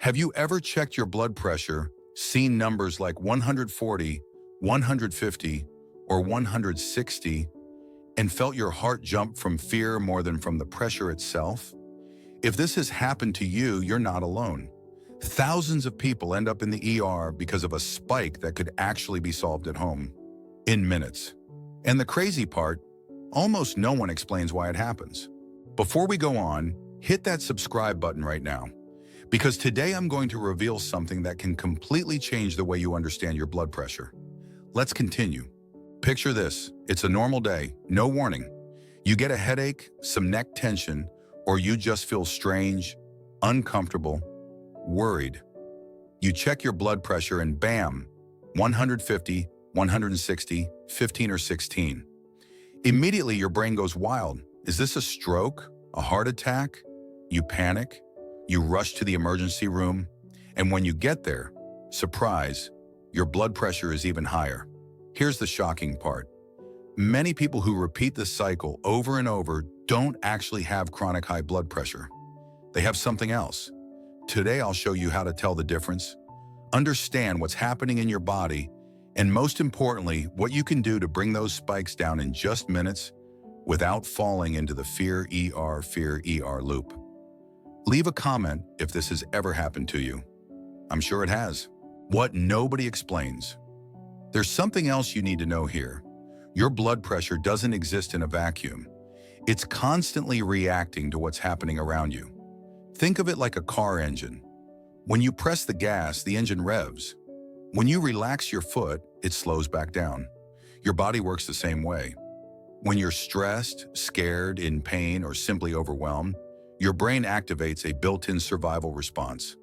Have you ever checked your blood pressure, seen numbers like 140, 150, or 160, and felt your heart jump from fear more than from the pressure itself? If this has happened to you, you're not alone. Thousands of people end up in the ER because of a spike that could actually be solved at home in minutes. And the crazy part, almost no one explains why it happens. Before we go on, hit that subscribe button right now, because today I'm going to reveal something that can completely change the way you understand your blood pressure. Let's continue. Picture this. It's a normal day, no warning. You get a headache, some neck tension, or you just feel strange, uncomfortable, worried. You check your blood pressure and bam, 150, 160, 15 or 16. Immediately your brain goes wild. Is this a stroke? A heart attack? You panic. You rush to the emergency room. And when you get there, surprise, your blood pressure is even higher. Here's the shocking part. Many people who repeat this cycle over and over don't actually have chronic high blood pressure. They have something else. Today I'll show you how to tell the difference, understand what's happening in your body, and most importantly, what you can do to bring those spikes down in just minutes without falling into the fear ER loop. Leave a comment if this has ever happened to you. I'm sure it has. What nobody explains. There's something else you need to know here. Your blood pressure doesn't exist in a vacuum. It's constantly reacting to what's happening around you. Think of it like a car engine. When you press the gas, the engine revs. When you relax your foot, it slows back down. Your body works the same way. When you're stressed, scared, in pain, or simply overwhelmed, your brain activates a built-in survival response.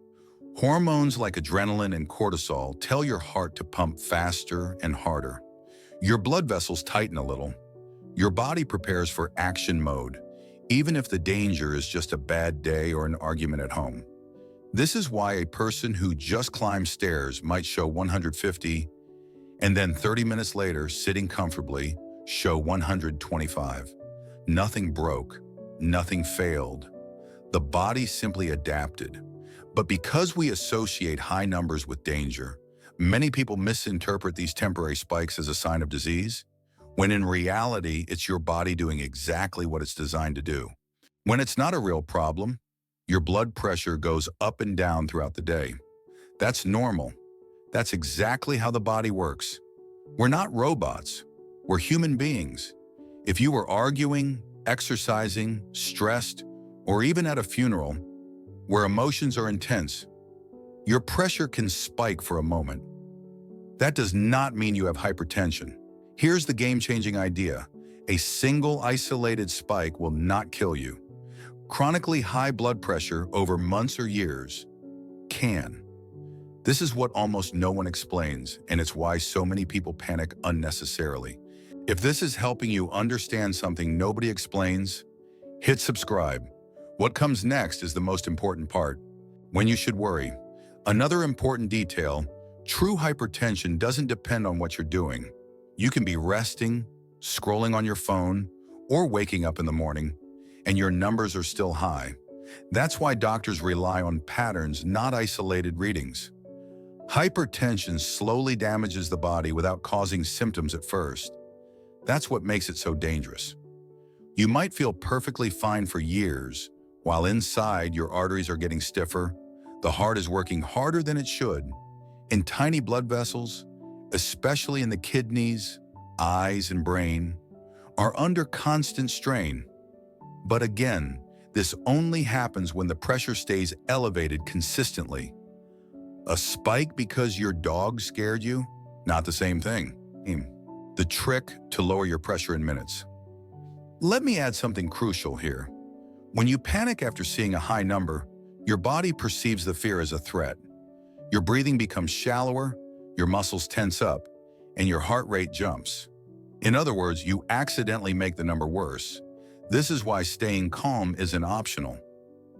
Hormones like adrenaline and cortisol tell your heart to pump faster and harder. Your blood vessels tighten a little. Your body prepares for action mode, even if the danger is just a bad day or an argument at home. This is why a person who just climbed stairs might show 150, and then 30 minutes later, sitting comfortably, show 125. Nothing broke, nothing failed. The body simply adapted. But because we associate high numbers with danger, many people misinterpret these temporary spikes as a sign of disease, when in reality, it's your body doing exactly what it's designed to do. When it's not a real problem, your blood pressure goes up and down throughout the day. That's normal. That's exactly how the body works. We're not robots. We're human beings. If you were arguing, exercising, stressed, or even at a funeral where emotions are intense, your pressure can spike for a moment. That does not mean you have hypertension. Here's the game-changing idea. A single isolated spike will not kill you. Chronically high blood pressure over months or years can. This is what almost no one explains, and it's why so many people panic unnecessarily. If this is helping you understand something nobody explains, hit subscribe. What comes next is the most important part. When you should worry. Another important detail, true hypertension doesn't depend on what you're doing. You can be resting, scrolling on your phone, or waking up in the morning, and your numbers are still high. That's why doctors rely on patterns, not isolated readings. Hypertension slowly damages the body without causing symptoms at first. That's what makes it so dangerous. You might feel perfectly fine for years, while inside your arteries are getting stiffer, the heart is working harder than it should, and tiny blood vessels, especially in the kidneys, eyes, and brain, are under constant strain. But again, this only happens when the pressure stays elevated consistently. A spike because your dog scared you? Not the same thing. The trick to lower your pressure in minutes. Let me add something crucial here. When you panic after seeing a high number, your body perceives the fear as a threat. Your breathing becomes shallower, your muscles tense up, and your heart rate jumps. In other words, you accidentally make the number worse. This is why staying calm isn't optional.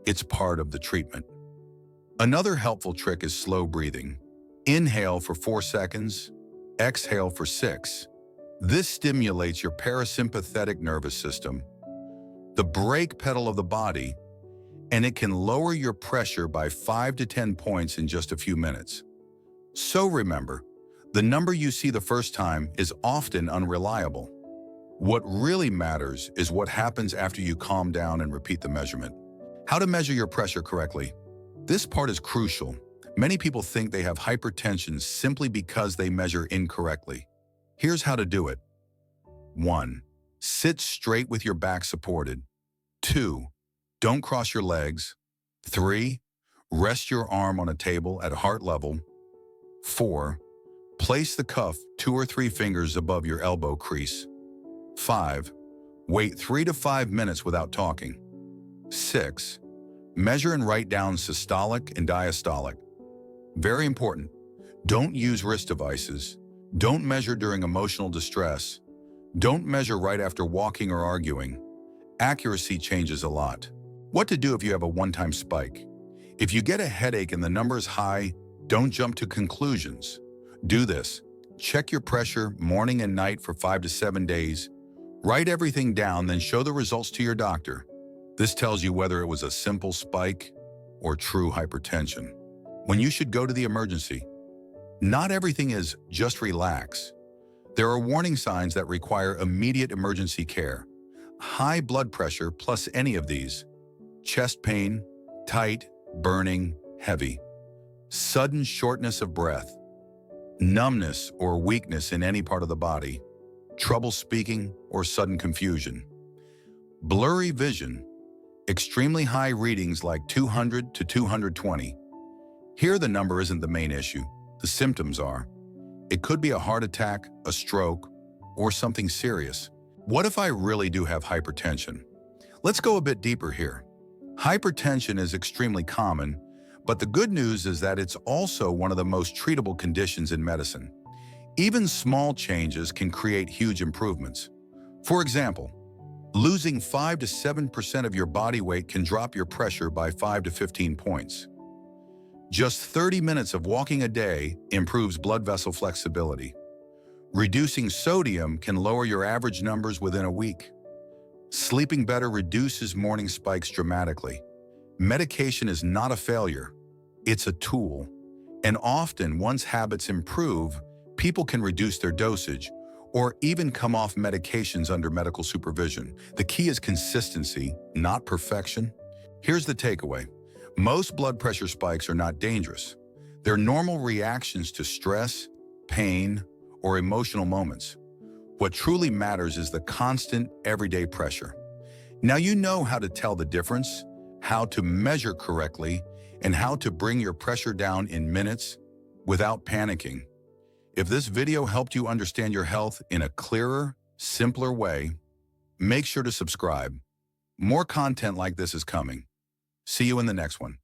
It's part of the treatment. Another helpful trick is slow breathing. Inhale for 4 seconds, exhale for 6. This stimulates your parasympathetic nervous system, the brake pedal of the body, and it can lower your pressure by 5 to 10 points in just a few minutes. So remember, the number you see the first time is often unreliable. What really matters is what happens after you calm down and repeat the measurement. How to measure your pressure correctly. This part is crucial. Many people think they have hypertension simply because they measure incorrectly. Here's how to do it. 1. Sit straight with your back supported. 2. Don't cross your legs. 3. Rest your arm on a table at heart level. 4. Place the cuff 2 or 3 fingers above your elbow crease. 5. Wait 3 to 5 minutes without talking. 6. Measure and write down systolic and diastolic. Very important. Don't use wrist devices. Don't measure during emotional distress. Don't measure right after walking or arguing. Accuracy changes a lot. What to do if you have a one-time spike? If you get a headache and the number is high, don't jump to conclusions. Do this. Check your pressure morning and night for 5 to 7 days. Write everything down, then show the results to your doctor. This tells you whether it was a simple spike or true hypertension. When you should go to the emergency. Not everything is just relax. There are warning signs that require immediate emergency care. High blood pressure plus any of these. Chest pain, tight, burning, heavy. Sudden shortness of breath. Numbness or weakness in any part of the body. Trouble speaking or sudden confusion. Blurry vision. Extremely high readings like 200 to 220. Here the number isn't the main issue. The symptoms are. It could be a heart attack, a stroke, or something serious. What if I really do have hypertension? Let's go a bit deeper here. Hypertension is extremely common, but the good news is that it's also one of the most treatable conditions in medicine. Even small changes can create huge improvements. For example, losing 5 to 7% of your body weight can drop your pressure by 5 to 15 points. Just 30 minutes of walking a day improves blood vessel flexibility. Reducing sodium can lower your average numbers within a week. Sleeping better reduces morning spikes dramatically. Medication is not a failure. It's a tool. And often, once habits improve, people can reduce their dosage or even come off medications under medical supervision. The key is consistency, not perfection. Here's the takeaway. Most blood pressure spikes are not dangerous. They're normal reactions to stress, pain, or emotional moments. What truly matters is the constant, everyday pressure. Now you know how to tell the difference, how to measure correctly, and how to bring your pressure down in minutes without panicking. If this video helped you understand your health in a clearer, simpler way, make sure to subscribe. More content like this is coming. See you in the next one.